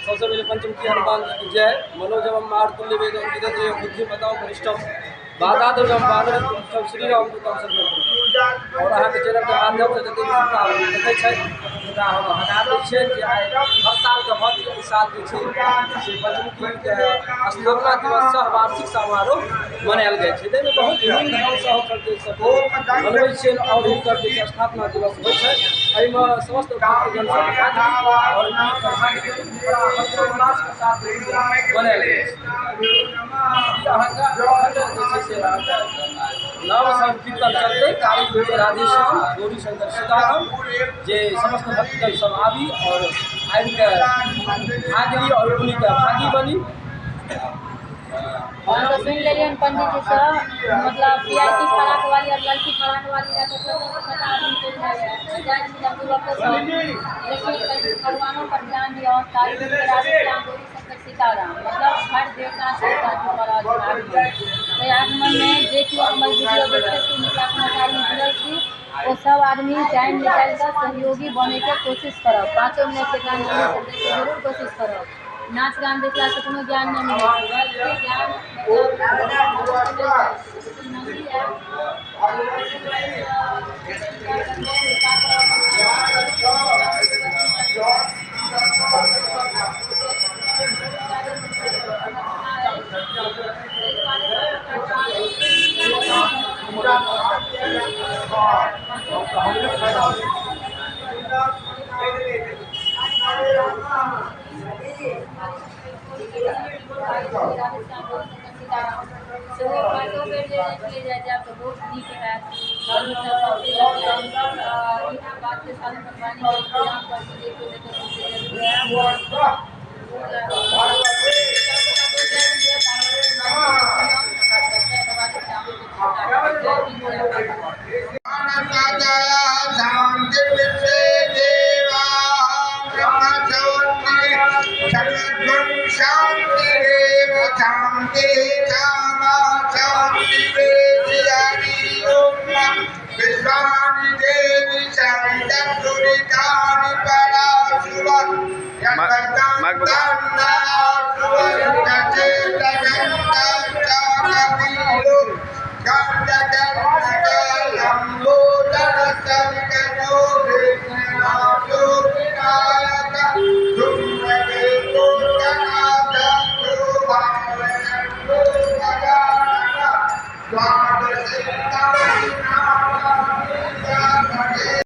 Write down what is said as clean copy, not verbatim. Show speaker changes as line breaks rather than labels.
सबसे पहले पंचमुखी हनुमान जी की जय। मनोजवम मारुतुल्य वेगम जितेन्द्रिय बुद्धिमतां वरिष्ठम वादा दुर्गम वानरम श्री राम दूतम सर्वम। और अहाँ के चैनल के माध्यम से जते देखै छै हमरा हम हटा दै छियै जे हर साल के बहुत ई साल जे छै से पंचमुखी के स्थापना दिवस सह वार्षिक समारोह मनायल जाइ छै। ताहिमे बहुत धूमधाम से हम सब देख सकैत मनबै छियै और हिनकर जे स्थापना दिवस होइ छै एहिमे समस्त भक्तजन सब हाजिरी और बड़ा हर्षोल्लास के साथ मनायल जाइ छै। नाम संकीर्तन चलते काली दुर्गे राधेश्याम गौरी शंकर सीताराम जे समस्त भक्तजन सब आबी और आबि के हाजिरी और उन्हीं के भागी बनी।
और तो सुन लिया पंडित जी से मतलब पीआईटी फराक वाली और लड़की फराक वाली लेकिन भगवानों पर ध्यान दिया और काली दुर्गे राधेश्याम गौरी शंकर सीताराम मतलब हर देवता से आगमन में जे कि हमर वीडियो देखे थी जुड़ल थी वो सब आदमी टाइम निकाल कर सहयोगी बने के कोशिश करब। 5 मिनट के गान जरूर कोशिश करब। नाच गान देखला से कोनो ज्ञान नहीं मिले ज्ञान
God